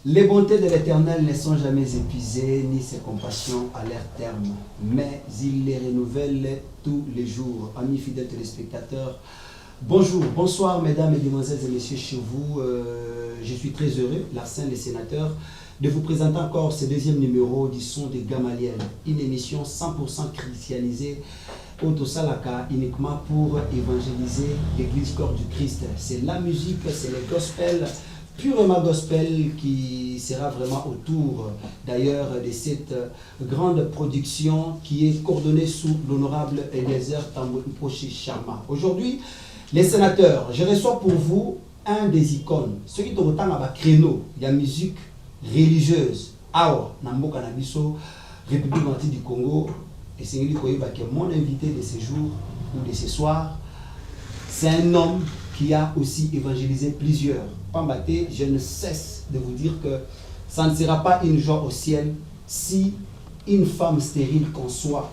Les bontés de l'Éternel ne sont jamais épuisées, ni ses compassions à leur terme, mais il les renouvelle tous les jours. Amis fidèles téléspectateurs, bonjour, bonsoir mesdames et demoiselles et messieurs chez vous. Je suis très heureux, Larsen les sénateurs, de vous présenter encore ce deuxième numéro du Son de Gamaliel, une émission 100% christianisée au Tosalaka uniquement pour évangéliser l'église corps du Christ. C'est la musique, c'est le gospel, purement gospel qui sera vraiment autour d'ailleurs de cette grande production qui est coordonnée sous l'honorable Eliezer Tamboui Sharma. Aujourd'hui, les sénateurs, je reçois pour vous un des icônes, celui qui est à créneau, il y a musique religieuse. Awa, Namboka Nabiso, République du Congo, et c'est mon invité de ce jour ou de ce soir, c'est un homme qui a aussi évangélisé plusieurs. Pambaté, je ne cesse de vous dire que ça ne sera pas une joie au ciel si une femme stérile conçoit.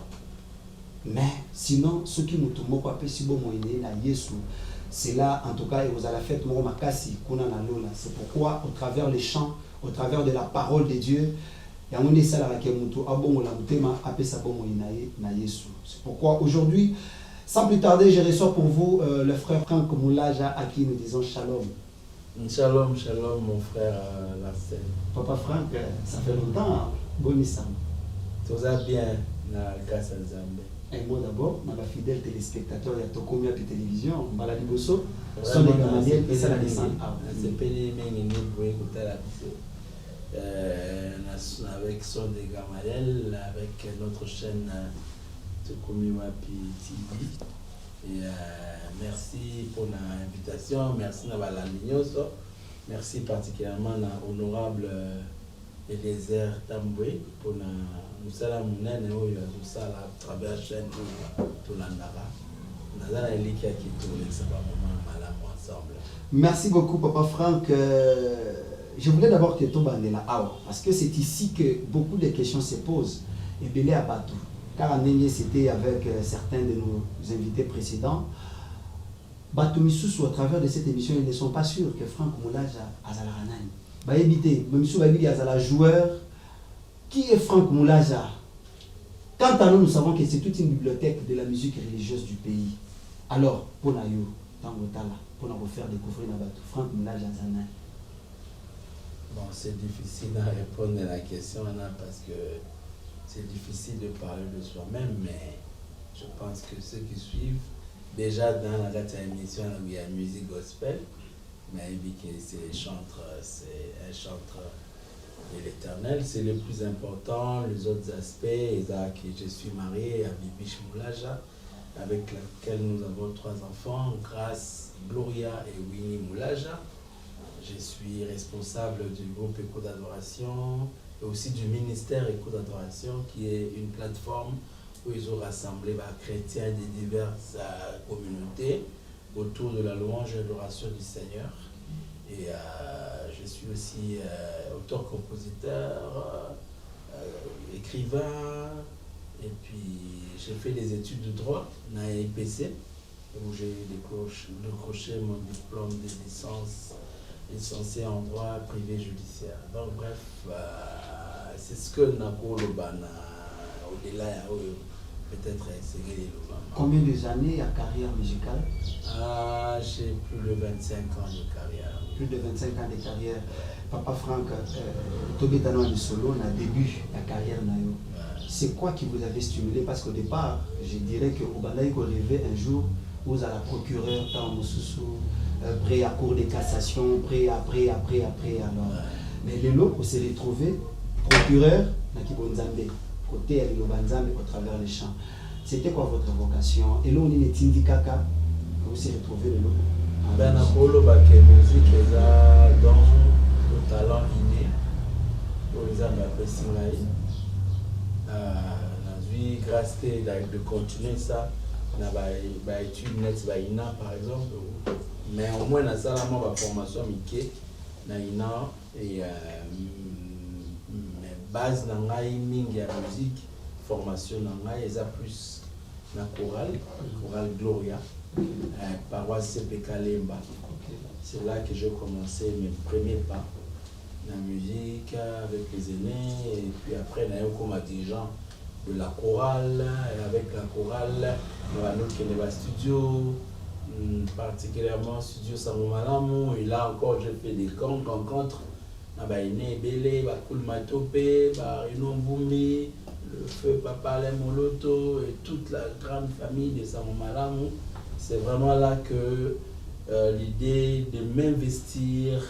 Mais sinon, ce qui nous tombe pas si bon na Yesu, c'est là en tout cas et vous allez faire mon makasi kuna na lola. C'est pourquoi au travers les chants, au travers de la parole de Dieu, c'est pourquoi aujourd'hui, sans plus tarder, je reçois pour vous le frère Franck Moulaja à qui nous disons shalom. Shalom, shalom mon frère Larsen. Papa Franck, ça fait longtemps, bonissam. Tout va bien, na Kasa Nzambe. Un mot d'abord, ma fidèle téléspectateur, il y a Tokomi à la télévision, Baladi Bosso, Son de Gamaliel, et ça la descente. C'est pédé, mais il n'est pas avec Son de Gamaliel, avec notre chaîne Tokomi Wapi TV. Et merci pour l'invitation, merci à Balanignoso, merci particulièrement à l'honorable Eliezer Tamboui pour nous salam munene oyo azosala à travers la chaîne Tolandara. Nazala eliki aki tolekisa ba moment malamu ensemble. Merci beaucoup Papa Franck. Je voulais d'abord que tu bandes la awa parce que c'est ici que beaucoup de questions se posent et belé à Batou. Car en Inde, c'était avec certains de nos invités précédents. Batou Missou, à travers de cette émission, ils ne sont pas sûrs que Franck Moulaja Azala Ranani. Bah éviter, Missou va dire Azala joueur. Qui est Franck Moulaja? Quant à nous, nous savons que c'est toute une bibliothèque de la musique religieuse du pays. Alors, pour nous, pour nous faire découvrir Franck Moulaja Azala. Bon, c'est difficile à répondre à la question parce que c'est difficile de parler de soi-même, mais je pense que ceux qui suivent, déjà dans la émission où il y a musique gospel, mais c'est un chanteur de l'Éternel, c'est le plus important. Les autres aspects, je suis marié à Bibi Moulaja, avec laquelle nous avons 3 enfants, Grâce, Gloria et Winnie Moulaja. Je suis responsable du groupe Écho d'Adoration et aussi du ministère Écho d'Adoration, qui est une plateforme où ils ont rassemblé les chrétiens de diverses communautés autour de la louange et l'adoration du Seigneur. Et je suis aussi auteur-compositeur, écrivain, et puis j'ai fait des études de droit dans l'IPC, où j'ai décroché mon diplôme de licence licencié en droit privé judiciaire. Donc bref, c'est ce que Nakolobana, au-delà, peut-être c'est Combien d'années à carrière musicale? J'ai plus de 25 ans de carrière. Plus de 25 ans de carrière. Papa Franck, Tobetano de Solo, on a début la carrière. C'est quoi qui vous avait stimulé? Parce qu'au départ, je dirais que Obanaï rêvait un jour, vous à la procureure, dans Moussoussou, prêt à cour de cassation, prêt après. Alors, mais le lot, on s'est retrouvé procureur Nakibonzambe, côté Alilobanzambe au travers les champs. C'était quoi votre vocation? Et là, on est Tindikaka, vous s'est retrouvé le lot. Ben, Apollo, la musique, les dons, le talent inné, pour les âmes après Singaï. Grâce de continuer ça, on a étudié net par exemple. Mais au moins, dans ça, ma formation Mickey, na ina et mes bases dans la musique, formation dans la plus na chorale Gloria, paroisse CPK Lemba. C'est là que j'ai commencé mes premiers pas dans la musique. musique avec les aînés, et puis après, on a eu comme dirigeant de la chorale, et avec la chorale, on a notre studio, particulièrement studio Samomalamu, et là encore, je fais des rencontres. Baïné Belé, Bakoulmatope, Barino Mbumbi, le feu Papa Moloto et toute la grande famille de Samomalamu. C'est vraiment là que l'idée de m'investir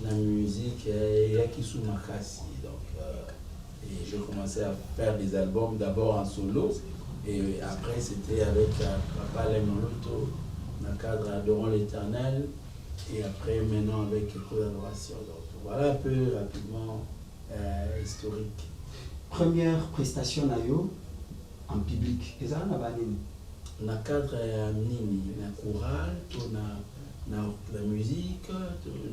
dans la musique est qui sous ma casse. Donc, et j'ai commencé à faire des albums d'abord en solo et après c'était avec Papa Moloto dans le cadre Adorant l'Éternel et après maintenant avec Écho d'Adoration. Voilà un peu rapidement historique. Première prestation nayo en public. Et ça, on a dans le cadre nini, na chorale, la musique,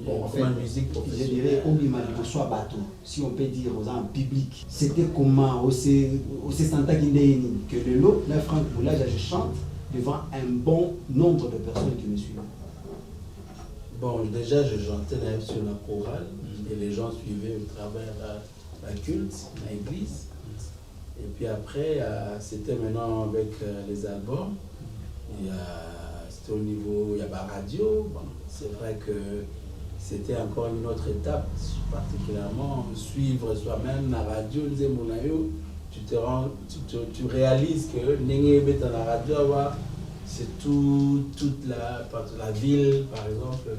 bon, en fait, la musique professionnelle. Je dirais au soit bateau, si on peut dire aux en public. C'était comment au Santa Kindéini que le lot, là Franck Moulage, je chante devant un bon nombre de personnes qui me suivent. Bon, déjà, je chantais sur la chorale et les gens suivaient au travers la culte, l'église. Et puis après, c'était maintenant avec les albums. C'était au niveau, il y avait la radio. Bon, c'est vrai que c'était encore une autre étape, particulièrement suivre soi-même la radio, tu réalises que Nengue dans la radio, c'est toute la ville, par exemple,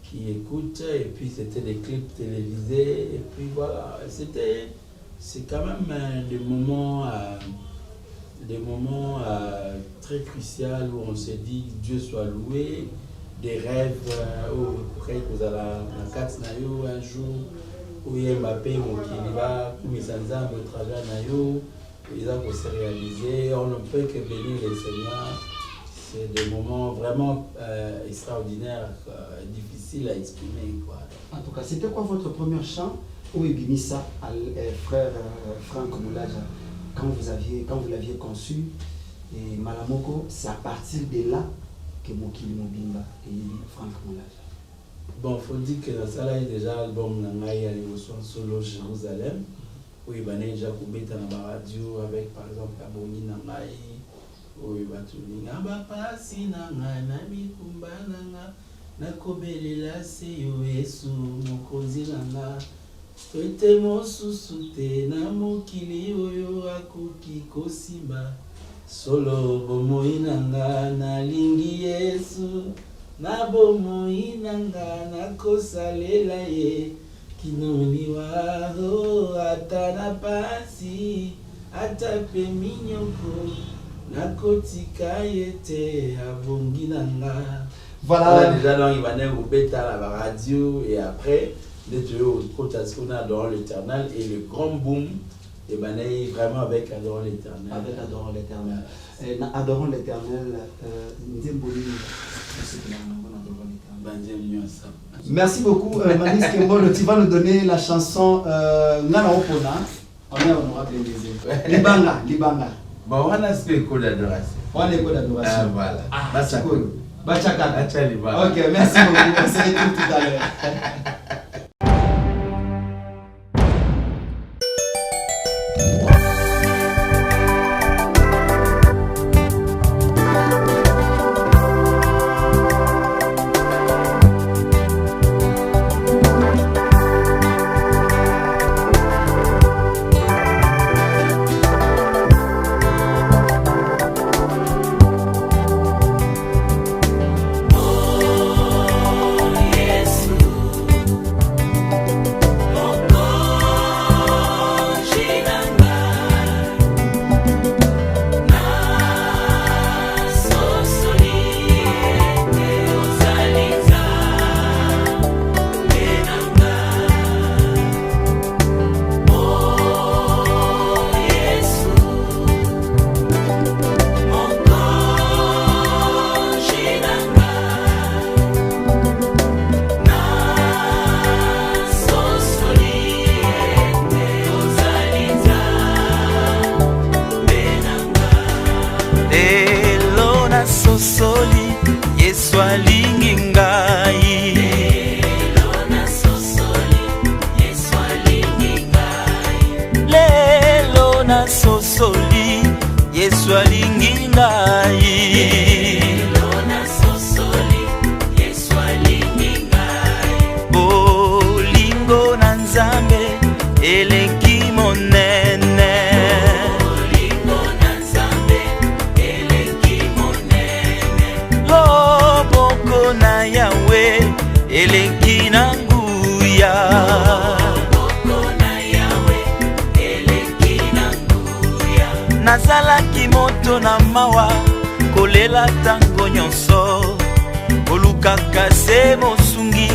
qui écoute. Et puis, c'était des clips télévisés. Et puis, voilà, c'est quand même des moments très cruciaux où on se dit Dieu soit loué, des rêves où vous allez la carte un jour, où il y a Mbappé, Mokiliba, où il s'en au travers Nayo. Ils ont se réaliser, on ne peut que bénir les Seigneurs. C'est des moments vraiment extraordinaires, difficiles à exprimer. Quoi. En tout cas, c'était quoi votre premier chant où Ebimissa, frère Franck Moulaja, quand vous l'aviez conçu, et Malamoko, c'est à partir de là que Mokili Mobimba et Franck Moulaja. Bon, il faut dire que dans ça, il y a déjà l'album Nangaï à l'émotion solo Jérusalem. Oui, il y a déjà dans la radio avec par exemple Aboni Nangaï, oui, il y a tout le monde. Abapasi Nangaï, Namikumba Nangaï, Nakobelela Seyo Yesu, Mokozi Nangaï, Fete Mosusute, Namokili Oyo Akuki Kosiba, Solo Bomoi Nangaï, Nalingi Yesu, Nabomoi Nangaï, Nakosalela Ye. Kinoniwa atana pasi atape minyoko nakotika yete avongi nanga. Voilà déjà donc il va naître au bêta la radio et après les deux autres Adorant l'Éternel et le grand boom et ben vraiment avec Adorant l'Éternel. Avec Adorant l'Éternel. Adorant l'Éternel, merci beaucoup, Manis Kembolo. Tu vas nous donner la chanson Nana Opona. On est honorable des Libanga. Bon, on a fait l'écho d'adoration. On a l'écho d'adoration. Voilà. Bachaka. Ok, merci beaucoup. On se retrouve tout à l'heure. Sosoli, Yesu alingi ngai. Lelo na sosoli, Yesu sosoli Yesu alingi ngai bolingo na Nzambe elengi monene loboko na Yawe elengi na nguya nazalaki moto na mawa kolela tango nyonso olukaka se mosungi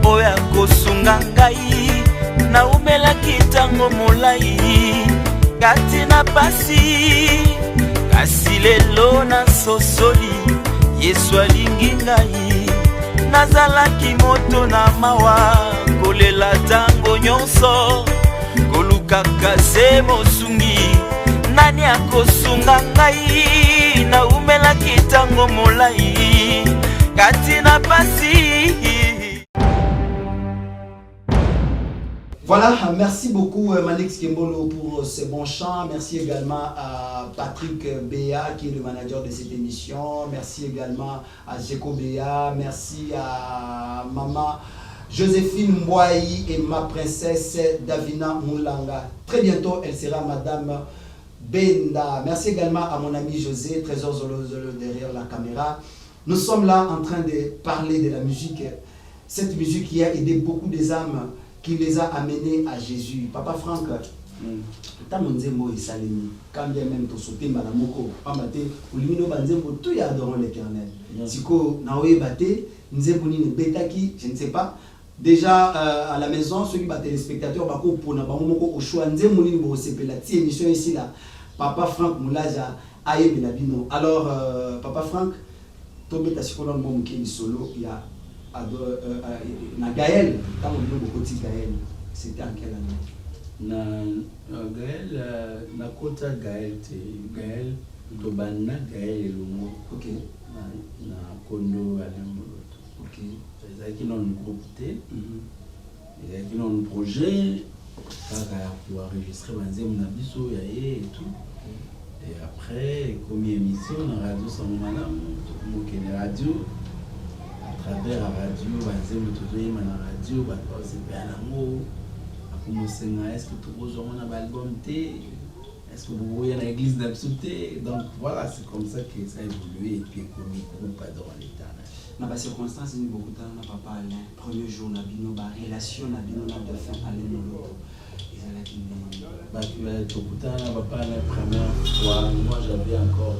oyo akosunga ngai naumelaki tango molai kati na pasi kasi lelo na sosoli Yesu alingi ngai nazalaki moto na mawa kolela tango nyonso kolukaka se mosungi nani akosunga ngai naumelaki tango molai kati na pasi. Voilà, merci beaucoup Manix Kembolo pour ce bon chant. Merci également à Patrick Béa qui est le manager de cette émission. Merci également à Jeko Béa. Merci à Maman Joséphine Mboayi et ma princesse Davina Moulanga. Très bientôt, elle sera Madame Benda. Merci également à mon ami José, Trésor Zolo derrière la caméra. Nous sommes là en train de parler de la musique. Cette musique qui a aidé beaucoup des âmes, qui les a amenés à Jésus. Papa Franck, quand bien même tu sauté malamoko, tout y adorant l'Éternel. Siko nawe bate, nzebuni ne betaki, je ne sais pas. Déjà à la maison, ceux qui battent les spectateurs, bako pona bamoko au choix nzemuni bo sepela ti émission ici là. Papa Franck Moulaja aye belabino. Alors Papa Franck, tombe ta siko dans le bon solo, il y a na Gaël, quand on dit beaucoup de Gaël, c'était en quelle année? Gaël, na kota Gaël, Gaël, Tobana Gaël et Lomo. Ok. Na Kondo Alemoloto. Ok. C'est qui dans le groupe T. Et qui dans le projet, pour enregistrer Banzem Nabiso, Yaye et tout. Et après, comme émission, la radio sans madame, la radio. À travers la radio, la radio, est-ce que tout le monde a un album T? Est-ce que vous voyez l'église d'Absouté? Donc voilà, c'est comme ça que ça a évolué et puis comme groupe dans l'Éternel. Dans les circonstances, il y a beaucoup de temps, on n'a pas parlé. Premier jour, on a vu nos relations, on a vu nos de fin à l'autre. La première fois, moi j'avais encore,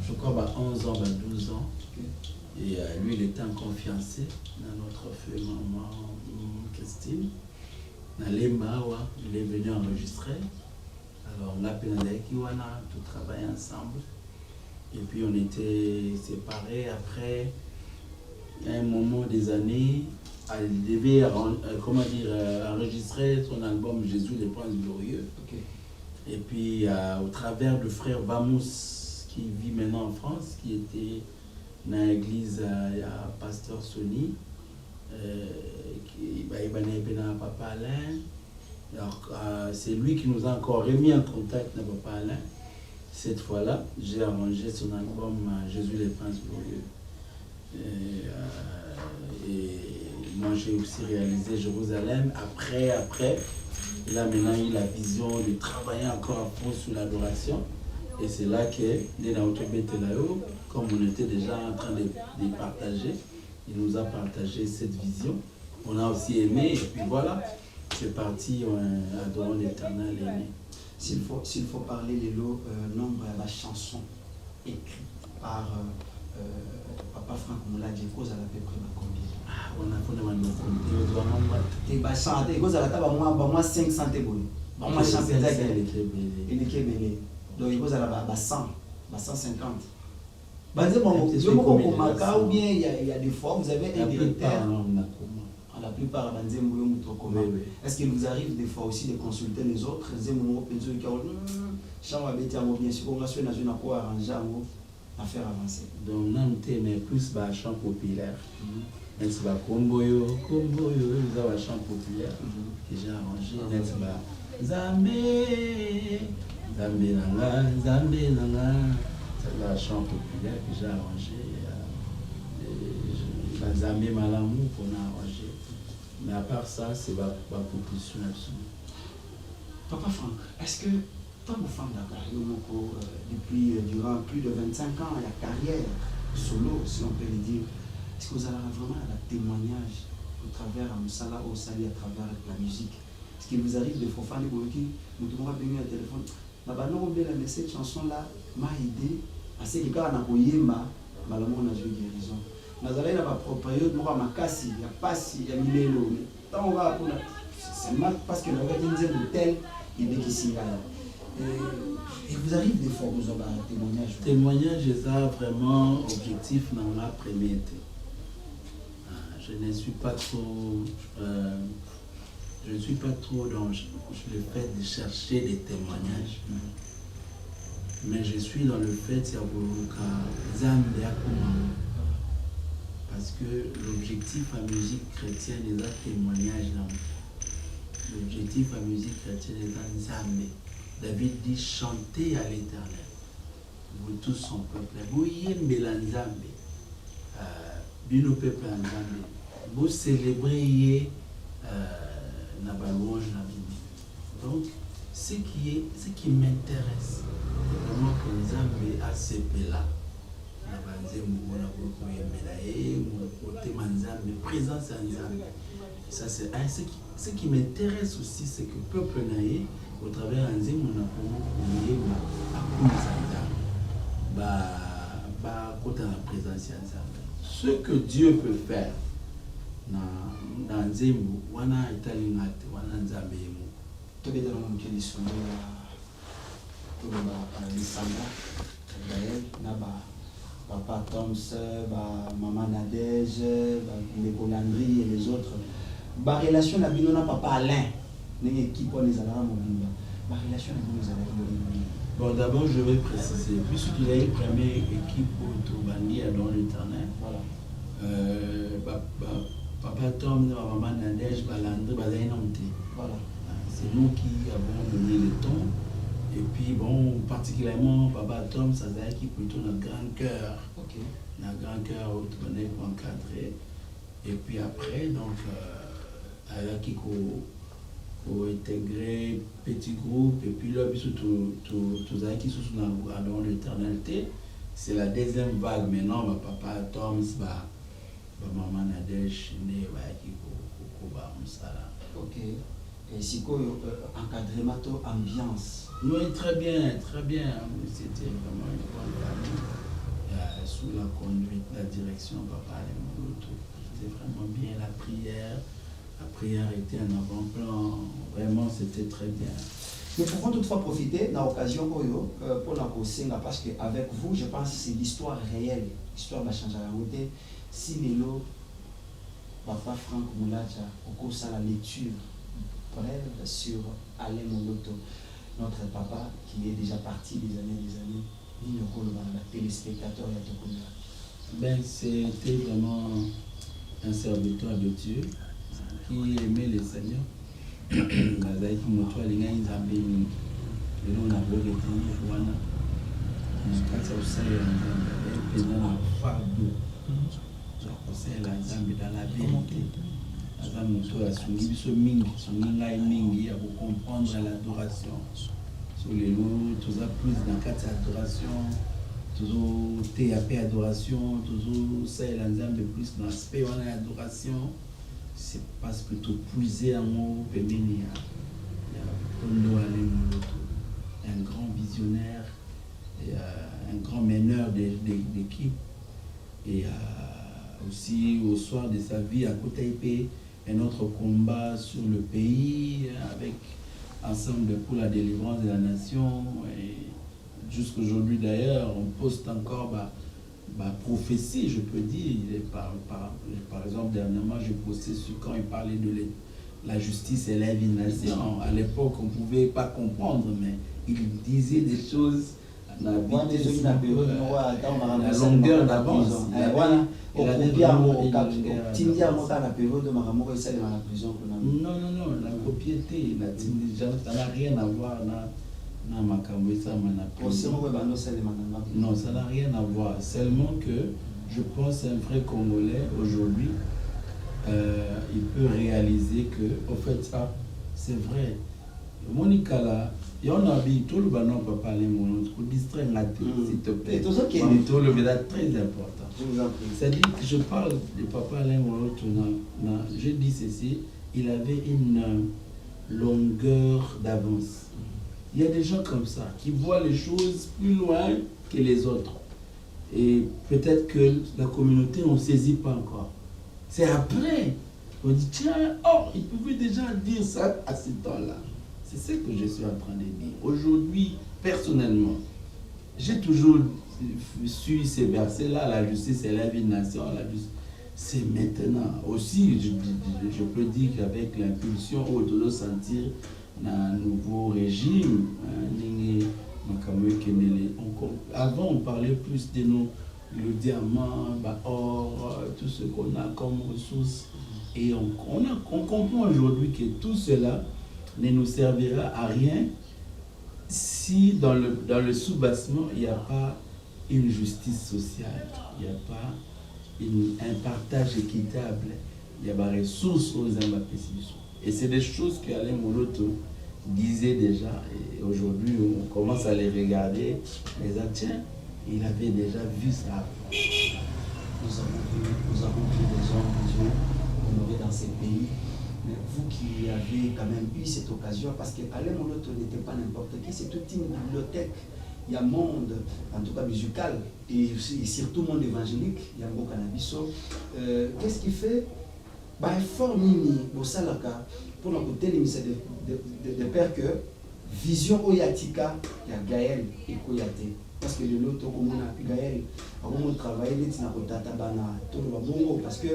je crois, 11 ans, 12 ans. Et lui, il était en confiance dans notre feu, maman, Christine. Dans les Mawa, il est venu enregistrer. Alors, on a appelé Kiwana, tout travaillé ensemble. Et puis, on était séparés. Après, à un moment des années, elle devait enregistrer son album Jésus, les princes glorieux. Okay. Et puis, au travers du frère Vamos, qui vit maintenant en France, qui était dans l'église, il y a pasteur Sony, qui est Papa Alain. Alors, c'est lui qui nous a encore remis en contact avec Papa Alain. Cette fois-là, j'ai arrangé son album Jésus les princes glorieux. Et moi, j'ai aussi réalisé Jérusalem. Après, là maintenant, il a la vision de travailler encore à fond sur l'adoration. Et c'est là que, comme on était déjà en train de partager, il nous a partagé cette vision. On a aussi aimé, et puis voilà, c'est parti, adorant l'Éternel aimé. S'il faut parler les lots, nombre de la chanson écrite par Papa Franck Mouladi, cause à la peu près combien? On a fait un peu cause à la table, moi 500 téboules. Moi, chanter il est belé. Donc, il cause à la 100, 150. Ou bien il y a des fois, vous avez un directeur. La plupart, est-ce qu'il vous arrive des fois aussi de consulter les autres? À faire avancer. Donc, non, mais plus un chant populaire. Mais c'est un comboyo, ils ont un chant populaire que j'ai arrangé. Zamé, Nzambe Nanga, Nzambe Nanga. C'est la chant populaire que j'ai arrangé. Nzambe Malamu qu'on a arrangé. Mais à part ça, c'est ma proposition absolue. Papa Franck, est-ce que tant que femme depuis durant plus de 25 ans, la carrière solo, si on peut le dire, est-ce que vous avez vraiment un témoignage au travers de Moussala ou Sali à travers la musique? Est-ce qu'il vous arrive de faire des nous devons venir au téléphone? Cette chanson-là m'a aidé parce que quand on a eu malamu on a joué guérison. Nazalai n'a pas propre période, moi ma casse, il y a pas si il y a millélo. Tant on va pour c'est mal parce que le gars dit de tel il est ici là. Et vous arrivez des fois vous avez un témoignage. Témoignage ça vraiment objectif dans la première été. Je ne suis pas trop dans le fait de chercher des témoignages. Mais je suis dans le fait parce que l'objectif à musique chrétienne est un témoignage. L'objectif à musique chrétienne est un Zambé. David dit chantez à l'Éternel, vous tous son peuple. Vous y aimez la Zambé, bino peuple en Zambé. Vous célébrez na balouange na Bible. Donc ce qui m'intéresse, c'est vraiment que Nzambe a ce là. Présence à Nzambe. Ça c'est ce qui m'intéresse aussi, c'est que le peuple naïe, au travers de Nzambe, on a pour la présence à Nzambe. Ce que Dieu peut faire dans Nzambe, on a italien, on a Nzambe. Tout est dans le monde qui sont Papa Toms, Maman Nadège, les Colandry et les autres. La relation avec Papa Alain, l'équipe pour les Alara Mobimba. La relation avec nous, bon, d'abord, je vais préciser, puisqu'il a une première équipe pour Toubani dans l'Éternel. Voilà. Papa Tom, Maman Nadège, Balandry, voilà. C'est nous qui avons donné le ton. Et puis, bon, particulièrement, Papa Tom, ça a qui plutôt dans le grand cœur. Ok. Dans le grand cœur, au donné pour encadrer. Et puis après, donc, elle a qui pour intégrer petit groupe. Et puis là, tout ça qui sont dans l'éternalité. C'est la deuxième vague maintenant. Papa Tom, Maman Nadège, né, qui pour ça. Ok. Et si quoi encadrement, ambiance. Oui, très bien, très bien. C'était vraiment une bonne famille. Sous la conduite, la direction, Papa et Mouloto. C'était vraiment bien la prière était en avant-plan. Vraiment, c'était très bien. Nous pouvons toutefois profiter de l'occasion pour la conseiller parce qu'avec vous, je pense que c'est l'histoire réelle, l'histoire de la Chanjaraouté. Si Mélo, Papa Franck Moulacha, au cours de la lecture brève sur Alain Mouloto, notre papa qui est déjà parti des années, ni le téléspectateur et tout. Ben, c'était vraiment un serviteur de Dieu qui aimait le Seigneur. Comprendre l'adoration sur les lots, tout ça plus dans quatre adoration, toujours TAP adoration, toujours ça et l'ensemble de plus dans l'aspect on a adoration, c'est parce que tout puiser en haut, il y a un grand visionnaire, et un grand meneur d'équipe, et aussi au soir de sa vie à Côte-Épée, un autre combat sur le pays avec ensemble pour la délivrance de la nation. Et jusqu'aujourd'hui d'ailleurs, on poste encore ma prophétie, je peux dire. Par exemple, dernièrement, j'ai posté sur quand il parlait de la justice élève une nation. À l'époque, on ne pouvait pas comprendre, mais il disait des choses. La longueur d'avance. Non, la propriété, ça n'a rien à voir. Non, ça n'a rien à voir. Seulement que je pense qu'un vrai Congolais aujourd'hui, il peut réaliser que, au fait, ça, c'est vrai. Monica là, et on a dit tout le banon papa les mon pour distraire la tête, s'il te plaît. Tout le bédard très important. C'est-à-dire que je parle de papa Alain Molo, je dis ceci, il avait une longueur d'avance. Il y a des gens comme ça qui voient les choses plus loin que les autres. Et peut-être que la communauté ne saisit pas encore. C'est après on dit tiens, oh, il pouvait déjà dire ça à ce temps-là. C'est ce que je suis en train de dire. Aujourd'hui, personnellement, j'ai toujours su ces versets-là, la justice et la vie de nation, la justice. C'est maintenant. Aussi, je peux dire qu'avec l'impulsion, on doit sentir un nouveau régime. Avant, on parlait plus de le diamant, or, tout ce qu'on a comme ressources. Et on comprend aujourd'hui que tout cela ne nous servira à rien si dans le sous-bassement, il n'y a pas une justice sociale, il n'y a pas un partage équitable, il y a des ressources aux ambassadeurs. Et c'est des choses qu'Alain Moloto disait déjà, et aujourd'hui on commence à les regarder, mais tiens, il avait déjà vu ça. Nous avons vu des hommes de Dieu honorés dans ces pays. Mais vous qui avez quand même eu cette occasion, parce que Alain Moloto n'était pas n'importe qui, c'est toute une bibliothèque. Il y a un monde, en tout cas musical, et surtout monde évangélique, il y a un beau cannabis. Qu'est-ce qui fait effort Nini, Bosalaka, pour notre côté de père que vision Oyatika, il y a Gaël et Koyate. Parce que le lot, comme on a Gaël, on travaille, il y a parce que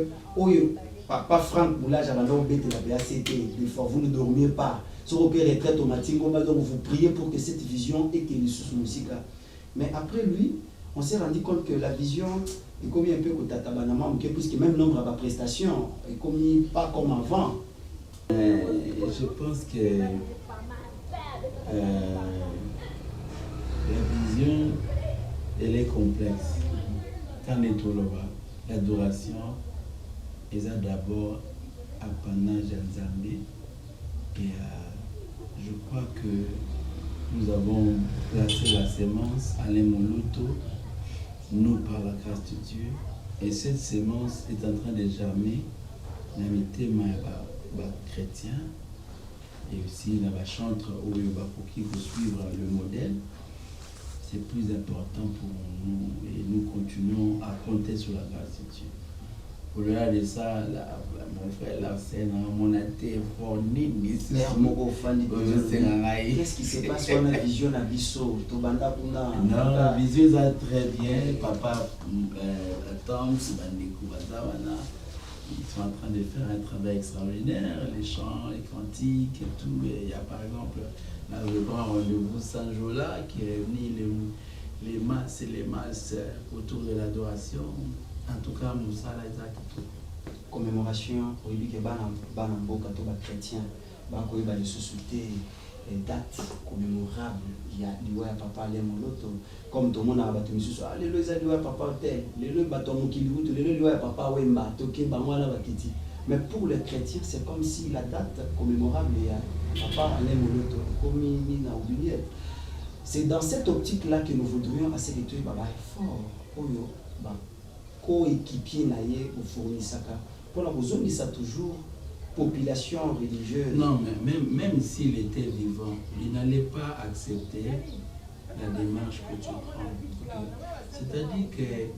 Papa Franck Moulage a la BACT, des fois vous ne dormiez pas. Sur le retraite automatique, donc vous priez pour que cette vision ait que les sous musique. Mais après lui, on s'est rendu compte que la vision est comme un peu que Tatabanama, puisque même nombre de prestations est comme pas comme avant. Je pense que la vision, elle est complexe. Quand on est tout là-bas, l'adoration, et ça d'abord apanage à Zambie. Et je crois que nous avons placé la sémence à l'Emoloto, nous par la grâce de Dieu. Et cette sémence est en train de germer dans les thèmes chrétiens et aussi dans la chantre où il va suivre le modèle. C'est plus important pour nous et nous continuons à compter sur la grâce de Dieu. Au-delà de ça, mon frère Larsen, mon athée, qu'est-ce qui se passe dans la vision de Bisso? Non, la vision est très bien. Papa Tom, ils sont en train de faire un travail extraordinaire, les chants, les cantiques et tout. Et il y a par exemple le grand rendez-vous Saint-Jola qui réunit les masses autour de l'adoration. En tout cas, Moussa Isaac. Commémoration, pour lui que Banamboka, tout les chrétiens, les sociétés, date commémorable. Il y a l'Iwa Papa Lemoloto, comme tout le monde a battu, les lois Papa Hôtel, les lois Batomokiliou, les lois Papa Wemba, Toké Bamwala Bakiti. Mais pour les chrétiens, c'est comme si la date commémorable, il y a Papa Lemoloto, comme il n'a oublié. C'est dans cette optique-là que nous voudrions assez de tout fort. Coéquipier naïe ou fournissaka pour la besoin ça toujours population religieuse. Non, mais même s'il était vivant, il n'allait pas accepter la démarche que tu prends. C'est-à-dire que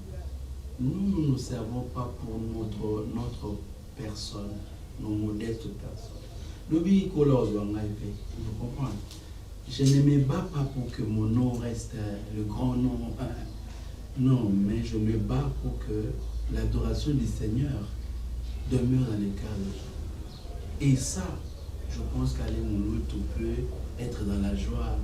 nous ne servons pas pour notre personne, nos modestes personnes. Nous vous comprenez? Je ne me bats pas pour que mon nom reste le grand nom. Non, mais je me bats pour que l'adoration du Seigneur demeure dans les cœurs des gens. Et ça, je pense qu'Alain Moloto peut être dans la joie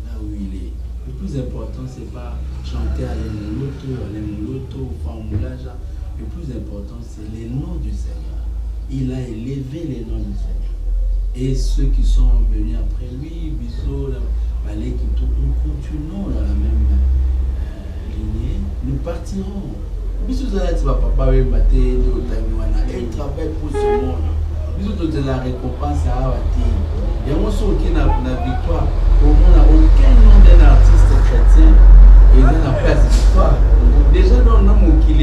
là où il est. Le plus important, ce n'est pas chanter Alain Moloto, Famulaja. Le plus important, c'est les noms du Seigneur. Il a élevé les noms du Seigneur. Et ceux qui sont venus après lui, Bissot, nous continuons dans la même lignée. Nous partirons. Bissot, papa, il travaille pour ce monde. Bisous de la récompense à Awati. Et on sait qu'il n'a victoire. Au monde, aucun nom d'un artiste chrétien et d'un place victoire. Déjà, dans le nom qui est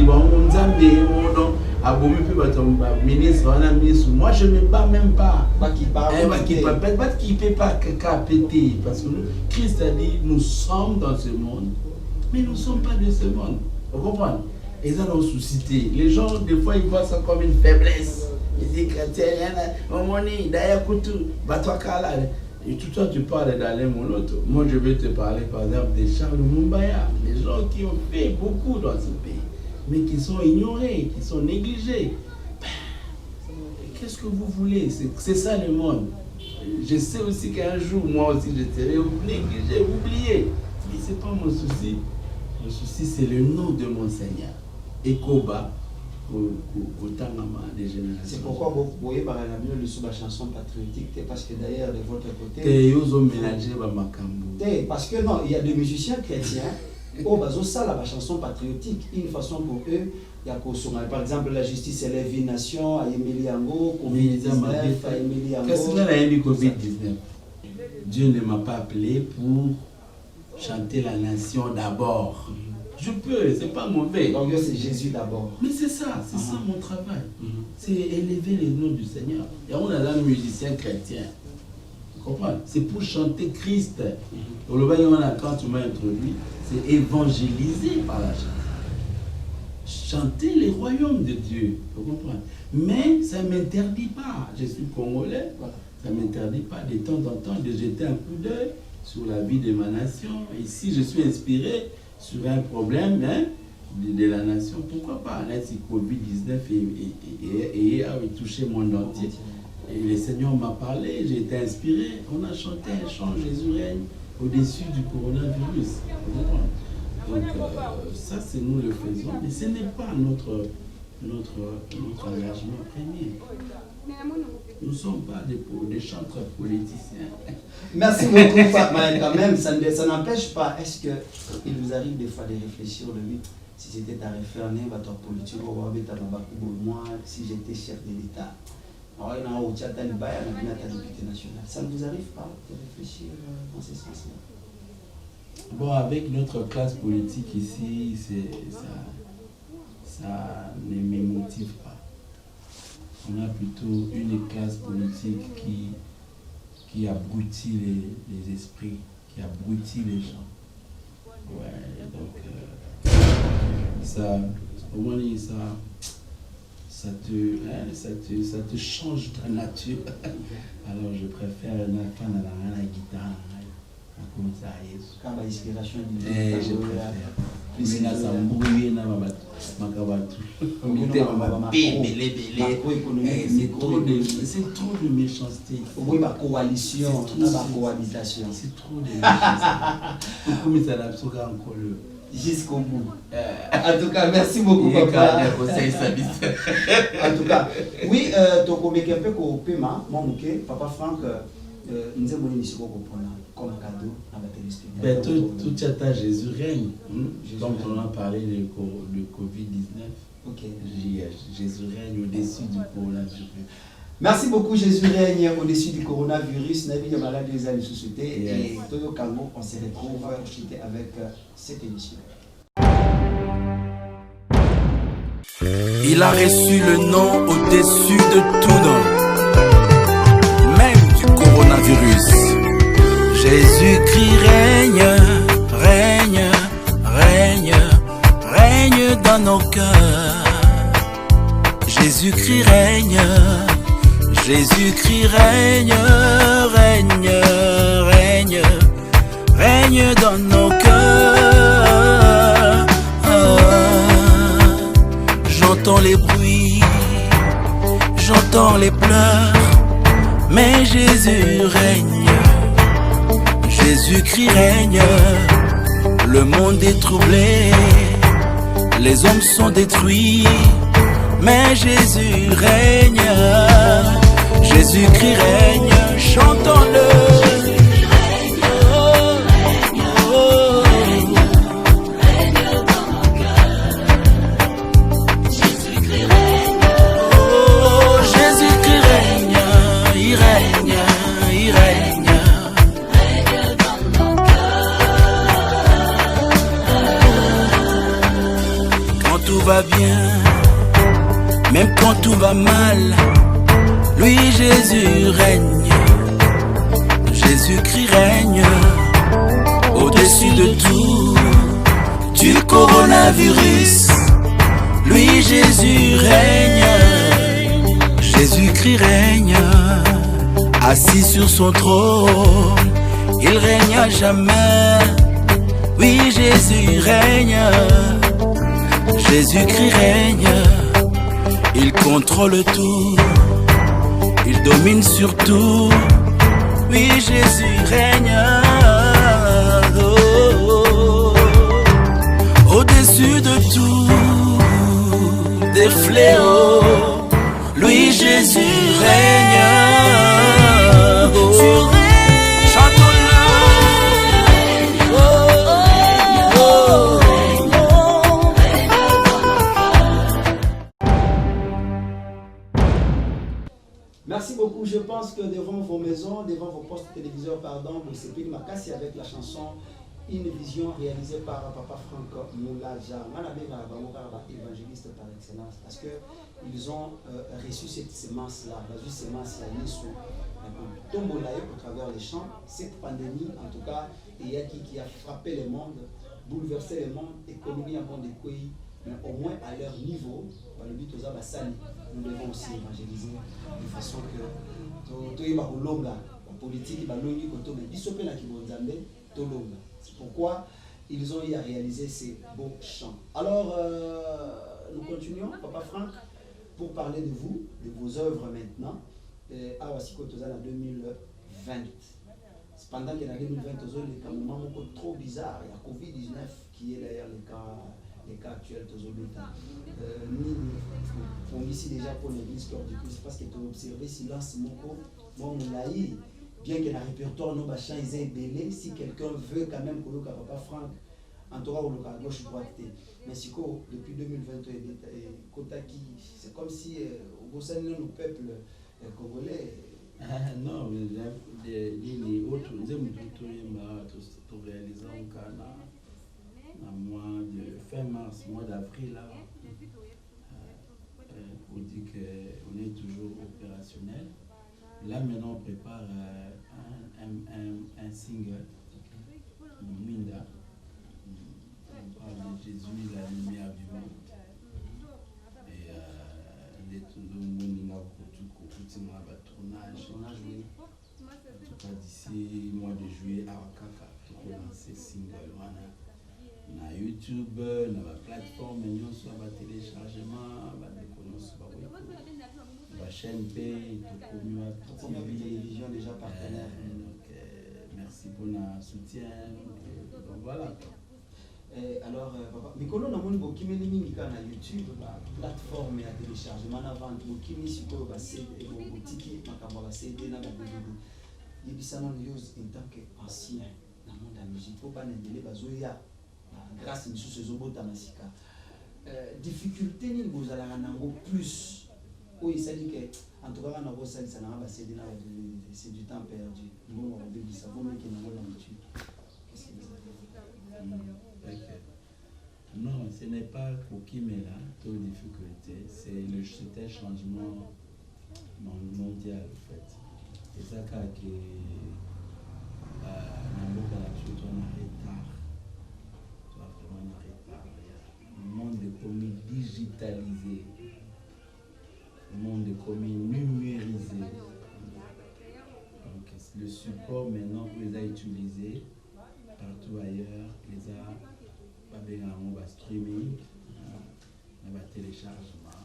ministre, moi je ne me bats même pas. Qui ne peut pas péter. Parce que Christ a dit nous sommes dans ce monde, mais nous ne sommes pas de ce monde. Vous comprenez? Et ça, nous suscité. Les gens, des fois, ils voient ça comme une faiblesse. Ils disent chrétien, et tout ça, tu parles d'Alain Moloto. Moi, je vais te parler, par exemple, de Charles Mumbaya. Les gens qui ont fait beaucoup dans ce pays, mais qui sont ignorés, qui sont négligés. Qu'est-ce que vous voulez? C'est ça le monde. Je sais aussi qu'un jour, moi aussi, je serai négligé, oublié. Mais ce n'est pas mon souci. Le souci, c'est le nom de mon Seigneur. Ekoba, au Tangama des générations. C'est pourquoi vous voyez par exemple le sous la chanson patriotique, parce que d'ailleurs de votre côté. Parce que non, il y a des musiciens chrétiens. Ça, la chanson patriotique, une façon pour eux, il y a par exemple la justice élève une nation, à Emiliango, Covid-19, à Emiliango. Qu'est-ce que c'est la Covid-19? Dieu ne m'a pas appelé pour chanter la nation d'abord. Je peux, c'est pas mauvais. Donc c'est Jésus d'abord. Mais c'est ça mon travail. C'est élever le nom du Seigneur. Et on a là un musicien chrétien. Vous comprenez? C'est pour chanter Christ. Au quand tu m'as introduit, c'est évangéliser par la chanson. Chanter les royaumes de Dieu. Vous comprenez? Mais ça ne m'interdit pas. Je suis congolais. Ça ne m'interdit pas de temps en temps de jeter un coup d'œil sur la vie de ma nation. Et si je suis inspiré sur un problème de la nation, pourquoi pas? Là, si Covid-19 a touché le monde entier. Et le Seigneur m'a parlé, j'ai été inspiré. On a chanté un chant, Jésus règne au-dessus du coronavirus. Donc, ça, c'est nous le faisons. Mais ce n'est pas notre engagement premier. Nous ne sommes pas des chanteurs politiciens. Merci beaucoup, mais quand même, ça n'empêche pas. Est-ce qu'il vous arrive des fois de réfléchir de lui, si c'était à refaire votre politique, si j'étais chef de l'État, ça ne vous arrive pas de réfléchir dans ce sens-là? Bon, avec notre classe politique ici, ça ne me motive pas. On a plutôt une classe politique qui abrutit les esprits, qui abrutit les gens. Ouais, donc au moins ça te change ta nature. Alors je préfère une femme à la guitare. Quand l'inspiration je préfère. C'est trop de méchanceté. Oui, ma coalition, ma cohabitation. C'est trop de méchanceté. Jusqu'au bout. En tout cas, merci beaucoup, papa. En tout cas, oui, tu connais un peu papa Franck, nous avons comme cadeau à la téléspectateur. Tout à Jésus règne. Donc on a parlé de Covid-19. Ok. Jésus règne au-dessus du coronavirus. Merci beaucoup, Jésus règne au-dessus du coronavirus. Nabi Yamala des amis société. Et Todo Kango, on se retrouve avec cette émission. Il a reçu le nom au-dessus de tout nom, même du coronavirus. Jésus-Christ règne, règne, règne, règne dans nos cœurs. Jésus-Christ règne, Jésus-Christ règne, règne, règne, règne dans nos cœurs. J'entends les bruits, j'entends les pleurs, mais Jésus règne. Jésus-Christ règne, le monde est troublé, les hommes sont détruits, mais Jésus règne. Jésus-Christ règne, chantons-le. Va bien, même quand tout va mal, lui Jésus règne, Jésus-Christ règne, au-dessus de tout, du coronavirus, lui Jésus règne, Jésus-Christ règne, assis sur son trône, il règne à jamais, oui Jésus règne. Jésus-Christ règne, il contrôle tout, il domine sur tout. Oui, Jésus règne, au-dessus de tout, des fléaux. Lui, Jésus règne. Merci beaucoup. Je pense que devant vos maisons, devant vos postes téléviseurs, pardon, vous s'épilez ma casse avec la chanson Une vision réalisée par Papa Franck Moulaja. On a évangéliste par excellence parce qu'ils ont reçu cette semence-là, la semence au travers les champs. Cette pandémie, en tout cas, qui a frappé le monde, bouleversé le monde, économie en monde de pays, mais au moins à leur niveau, le but aux Abassani, nous devons aussi évangéliser de façon que la politique, c'est pourquoi ils ont eu à réaliser ces beaux chants. Alors, nous continuons, Papa Franck, pour parler de vous, de vos œuvres maintenant, à Wasikotoza en 2020. Pendant que en 2020, il y a un moment trop bizarre, il y a Covid-19 qui est d'ailleurs les cas actuels on ici déjà pour l'église Cœur du Christ parce que tu as observé silence mon bien que le répertoire nos bachans ils aient belé, si quelqu'un veut quand même que le Papa Franck en tout cas au gauche droite mais si depuis 2020 c'est comme si au sein de nos peuples congolais non les autres nous réalisons à mois de fin mars, mois d'avril, là, on dit qu'on est toujours opérationnel. Là, maintenant, on prépare un single, Minda. On parle de Jésus, la lumière du monde. Et les tournage. En tout cas, d'ici mois de juillet, à Wakaka, on va lancer single. Na YouTube, na la plateforme, nous sommes à téléchargement, la chaîne P, télévision déjà partenaire. Merci pour le soutien. Donc voilà. Alors, papa, mais quand on a mon bokimi mingi na YouTube, la plateforme à téléchargement avant, bokimi siko ba CD, botiki makamba ba CD na ba DVD. Yebisana news en tant qu'ancien dans le monde de la musique, faut pas n'endele bazoya. Grâce à ce Zobotamasika. Difficulté ni vous allez en plus. Oui, ça dit que en tout cas, on a besoin de ça, c'est du temps perdu. Nous, on va dire ça, vous, mais qui n'avons pas l'habitude. Qu'est-ce que vous avez dit? Non, ce n'est pas Kokimela, toute difficulté. C'est un changement mondial, en fait. C'est ça qui est on a retard. Le monde est commis digitalisé, le monde est commis numérisé. Donc, le support maintenant, on les a utilisés partout ailleurs, les a on va streaming, on va téléchargement.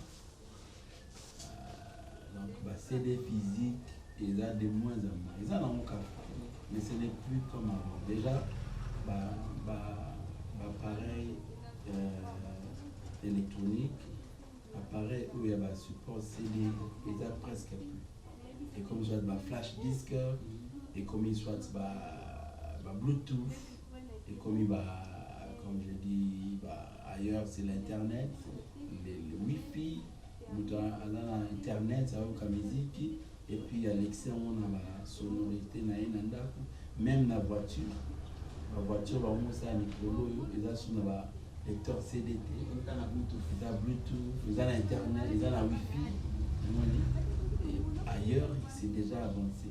Donc, CD physique, ils ont de moins en moins. Ils en ont qu'à faire, mais ce n'est plus comme avant. Déjà, pareil. Électronique, appareil où il y a un support CD, ils ont presque plus. et comme soit ma flash disk, et comme il soit ma Bluetooth, et comme il va, comme je dis, ailleurs c'est l'internet, le wifi, internet, ça va comme musique, et puis à l'extérieur on a la sonorité, même la voiture. La voiture va au ça micro, ils ont sur le lecteur CDT, ils ont Bluetooth, ils ont internet, ils ont la wifi. Et ailleurs, c'est déjà avancé.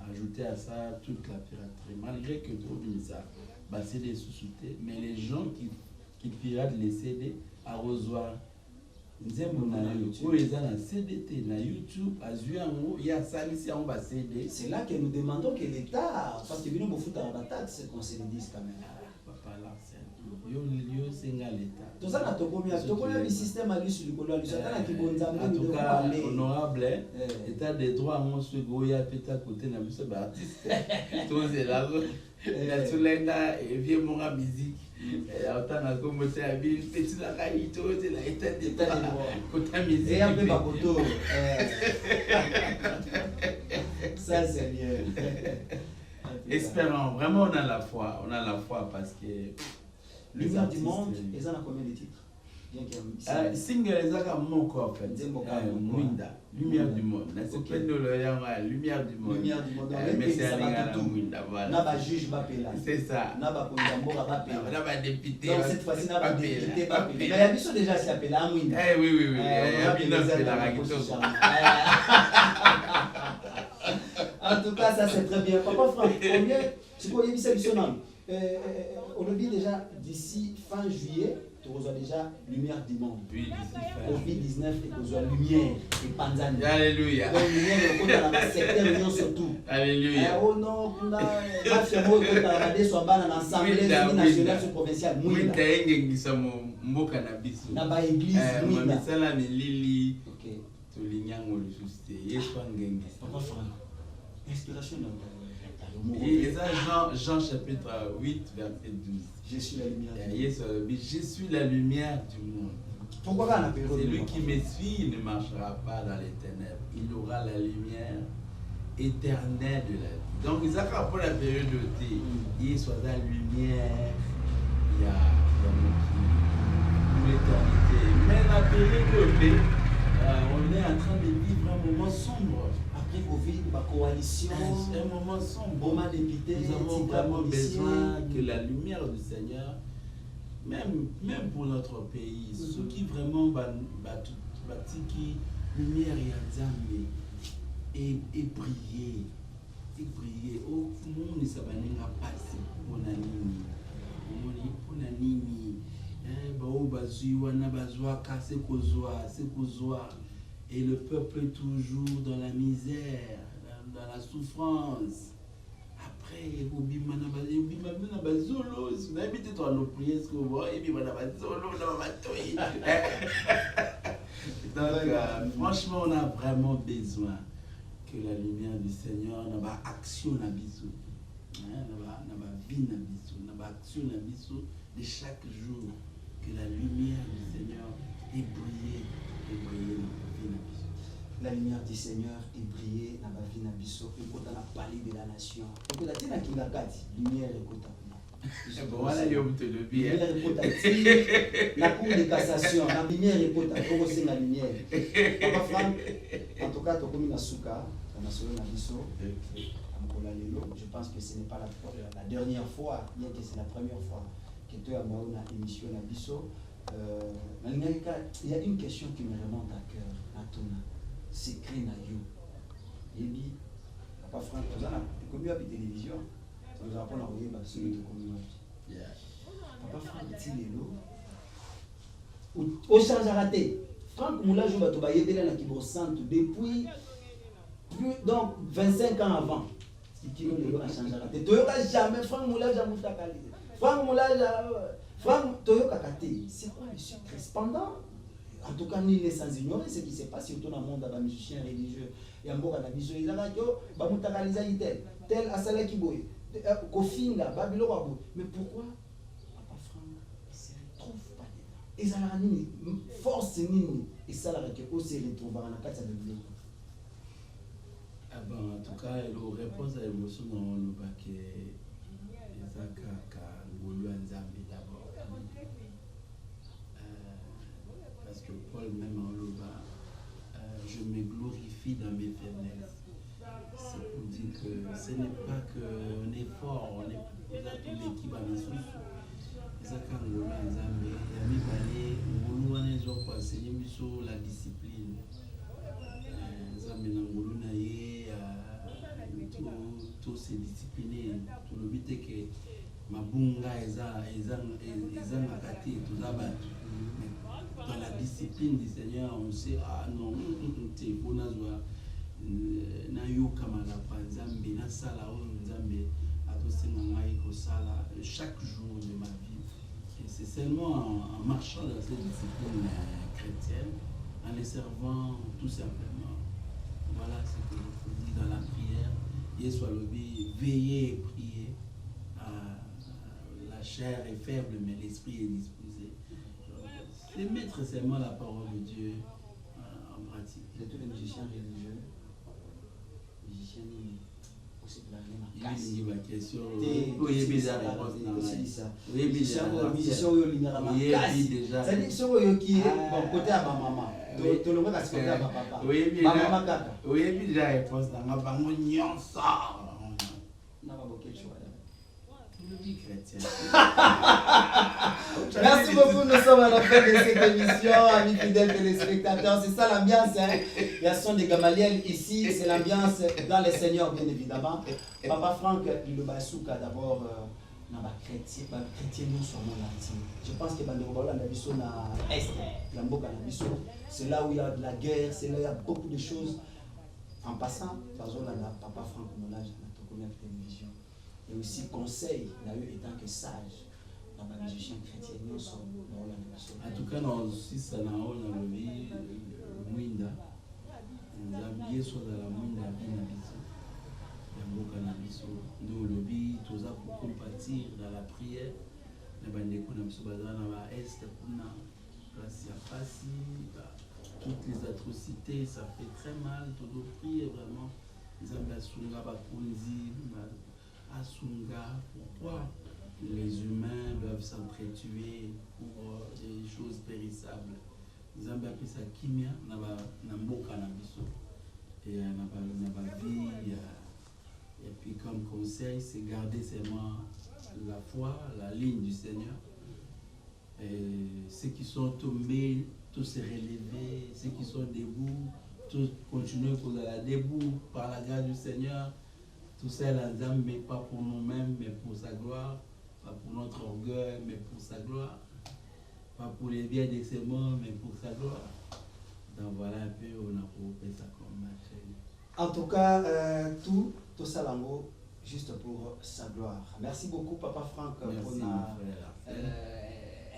Ajouter à ça toute la piraterie. Malgré que tout ça, c'est des sous-soutés, mais les gens qui piratent les CD à rejoindre. CDT, na YouTube, c'est là que nous demandons que l'État, parce que nous fout à la taxe, qu'on se le dise quand même. Papa Larsen, c'est l'État. Tout ça, le système à lui sur le colo, en tout cas, honorable, État des droits, on se goya, peut-être à côté de la artiste. Tout c'est là, la Soulenda et vieux mon musique. Autant à commencer à vivre petit la caïto, c'est la état des côté musique. Et un peu bakoto. Ça c'est bien. Espérons, vraiment on a la foi parce que Lumière du monde, ils en ont combien de titres? Single les a mon corps en fait. Mwinda, lumière du monde. C'est pas nous le lumière du monde. Lumière du monde. Mais c'est un Mwinda, voilà. N'a pas juge Bapela. C'est ça. N'a pas Kondambora Bapela. N'a pas député. Donc cette fois-ci n'a pas député Bapela. Mais il y a bien sûr déjà c'est appelé à Mwinda. Oui. Il y a bien fait la raquette. En tout cas, ça c'est très bien. Papa Franck, combien tu connais ça on le dit déjà d'ici fin juillet. Tu reçois déjà lumière du monde. Covid-19 et tu reçois lumière et Panzani. Alléluia. Donc lumière dans le secteur surtout. Alléluia. Oh non, on a l'Assemblée nationale provinciale. Mwinda yengi mboka na biso. Na ba église Mwinda. Misala ni lili. OK. To linyango le juste. Yeswa ngengi. Papa Franck. Inspiration et ça, Jean chapitre 8, verset 12. Je suis la lumière du monde. Je suis la lumière du monde. Pourquoi pas celui qui me suit ne marchera pas dans les ténèbres. Il aura la lumière éternelle de la vie. Donc, il s'accroît pour la période de thé. Il soit la lumière. Il y a l'éternité. Mais la période de thé, on est en train de vivre un moment sombre. Après Covid, ma coalition, un moment sombre. Nous avons vraiment besoin que la lumière du Seigneur, même pour notre pays, ceux qui vraiment qui lumière et briller. Et briller. Au monde, ça va nous passer pour la nuit. Pour la nuit. Et le peuple est toujours dans la misère, dans la souffrance. Après, donc, franchement, on a vraiment besoin que la lumière du Seigneur n'a pas action na biso, n'a pas vie na biso, n'a pas action na biso de chaque jour, que la lumière du Seigneur est brillée dans la vie na biso. La lumière du Seigneur est brillée dans la vie na biso. Et quand on a parlé de la nation, et quand on a dit la lumière est contente. Bon, voilà, il y a le bien. La lumière est contente. La cour de cassation, la lumière est contente. On sait la lumière. Papa Franck, en tout cas, tu as commis la souka, tu as sauvé la biso. Je pense que ce n'est pas la dernière fois, bien que c'est la première fois que tu as une émission na biso. Il y a une question qui me remonte à cœur, à ton secret na yo. Il dit, Papa Franck, tu as commis à la télévision, tu nous apprends à envoyer celui qui a commis à la Papa Franck, il dit, au change à rater. Franck Moula joue à Tobaye de la Kibo Santo depuis plus, donc 25 ans avant. Il dit, on a changé à rater. Tu n'auras jamais, Franck Moula, jamais takalisé. Franck Moula, Franck, Toyo Kakate, c'est quoi le secret? Cependant, en tout cas, nous sans ignorer ce qui s'est passé autour du monde des musiciens religieux. Et en Boka, il y a des tel Asala Kiboy, Kofinga, Babylon. Mais pourquoi Papa Franck ne se retrouve pas dedans? Ils ont une force, et ça la que aussi retrouver dans la carte de Bible. Ah bon, en tout cas, la réponse à l'émotion dans le baquet, d'abord. Parce que Paul, même en Loba, je me glorifie dans mes faiblesses. C'est pour dire que ce n'est pas qu'on est fort, on est toute l'équipe à Missou. C'est quand on a la discipline. Tout se discipliner. Tout le but est que Mabunga dans la discipline du Seigneur, on sait, ah non, c'est bon, chaque jour de ma vie. C'est seulement en marchant dans cette discipline chrétienne, en les servant tout simplement. Voilà ce que je vous dis dans la prière. Veillez et priez. La chair est faible, mais l'esprit est disposé. C'est mettre seulement la parole de Dieu en pratique. Vous êtes tous les musiciens religieux. Musiciens aussi pour la il y a une question. Oui, déjà. Musiciens qui sont qui est bon côté à ma maman. Tout le monde a ce côté à ma papa. Oui, maman kaka. Oui, déjà réponse dans ma bango nyonsa. Na ba boké choix. Chrétien. Merci beaucoup, nous sommes à la fin de cette émission, amis fidèles téléspectateurs. C'est ça l'ambiance, hein. Il y a son de Gamaliel ici, c'est l'ambiance dans les seigneurs, bien évidemment. Papa Franck, le Basouka d'abord, chrétien, nous sommes là. Je pense que c'est là où il y a de la guerre, c'est là où il y a beaucoup de choses. En passant, Papa Franck, on a la télévision. Et aussi conseil, étant que sage, dans la musicien chrétien, nous sommes dans la nation. En tout cas, nous aussi, ça n'a pas le Mwinda. Nous avons bien soit dans la Mwinda, bien habité. Nous avons le lobby, tous pour compatir dans la prière. Nous avons des coups dans l'Est, toutes les atrocités, ça fait très mal. Tout le prier vraiment. Nous avons Asunga, pourquoi les humains doivent s'entretuer pour des choses périssables. Nous avons appelé ça kimia, et vie. Et puis comme conseil, c'est garder seulement la foi, la ligne du Seignur. Et ceux qui sont tombés, tous se relever, ceux qui sont debout, tous continuer pour aller debout par la grâce du Seigneur. Tout ça, la dame, mais pas pour nous-mêmes, mais pour sa gloire, pas pour notre orgueil, mais pour sa gloire, pas pour les biens de ces morts, mais pour sa gloire. Donc voilà un peu, on a proposé ça comme match. En tout cas, tout ça l'amour, juste pour sa gloire. Merci beaucoup, Papa Franck, pour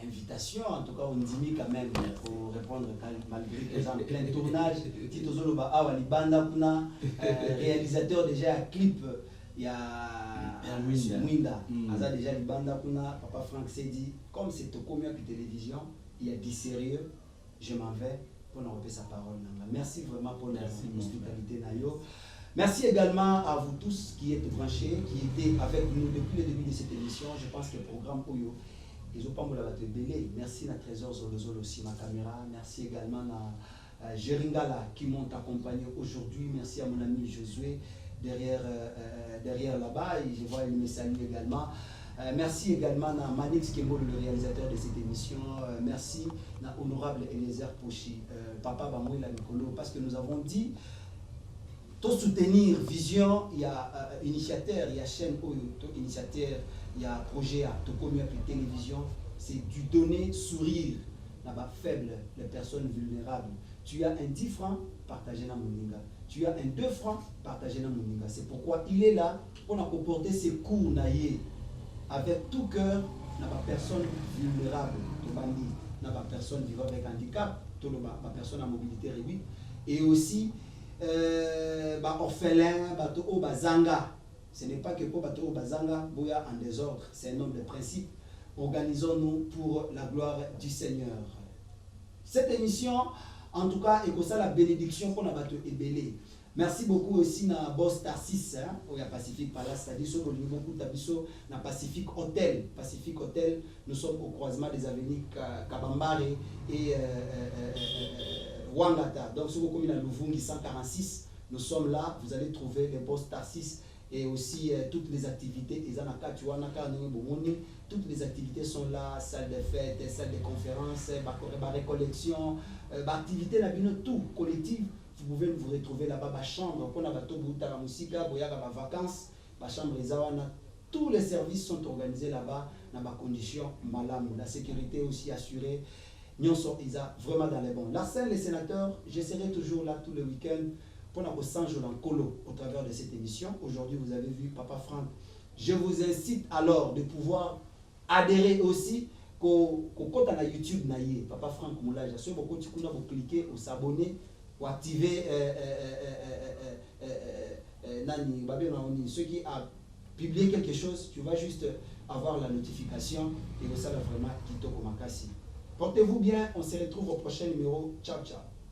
invitation. En tout cas, on dit quand même pour répondre malgré que en plein tournage. Tito Zoloba Awa Libanda Kuna, réalisateur déjà à clip, il y a Mwinda. Aza déjà Libanda Kuna, Papa Franck s'est dit, comme c'est au combien de télévision, il y a du sérieux, je m'en vais pour nous repasser sa parole. Merci vraiment pour l'hospitalité Nayo. Merci également à vous tous qui êtes branchés, qui étaient avec nous depuis le début de cette émission. Je pense que le programme Oyo. Merci à Trésor Zolozol aussi, ma caméra. Merci également à Jeringala qui m'ont accompagné aujourd'hui. Merci à mon ami Josué derrière là-bas. Et je vois, il me salue également. Merci également à Manix Kembo, le réalisateur de cette émission. Merci à Honorable Eliezer Pochi, Papa Bamouila Nicolo, parce que nous avons dit tout soutenir Vision, il y a initiateur, il y a chaîne initiateur, il y a projet à Tokomia télévision, c'est du donner sourire là-bas faible, les personnes vulnérables. Tu as un 10 francs, partagé dans Moninga. Tu as un 2 francs, partagé dans Moninga. C'est pourquoi il est là, on a comporté ces cours naïe avec tout cœur, n'a pas personne vulnérable, n'a pas personne vivant avec handicap, ma personne à mobilité réduite, et aussi orphelin, bazanga. Ce n'est pas que pour bateau bazanga, boya en désordre, c'est un homme de principe. Organisons-nous pour la gloire du Seigneur. Cette émission En tout cas, et que ça la bénédiction qu'on a battu ébélé. Merci beaucoup aussi na boss Tarsis, hein, au Pacific Palace, c'est-à-dire sur le niveau beaucoup d'habitants na Pacific Hotel. Pacific Hotel, nous sommes au croisement des avenues Kabambare et Wangata. Donc sur le commune à Louvungi 146, nous sommes là. Vous allez trouver les boss Tarsis et aussi toutes les activités. Toutes les activités sont là, salle de fête, salle de conférence, récollection, activités tout collective. Vous pouvez vous retrouver là-bas, ma chambre, on a la musique, vacances, ma chambre, tous les services sont organisés là-bas dans ma condition malam. La sécurité aussi assurée. Nous sommes vraiment dans les bons. La scène, les sénateurs, je serai toujours là tous les week-ends pour nous changer dans Colo au travers de cette émission. Aujourd'hui, vous avez vu Papa Franck. Je vous incite alors de pouvoir adhérer aussi quand on a YouTube, Papa Franck Moulage. Si vous cliquez ou s'abonner, ou activer ceux qui a publié quelque chose, tu vas juste avoir la notification et ça va vraiment quitter comme un. Portez-vous bien, on se retrouve au prochain numéro. Ciao, ciao.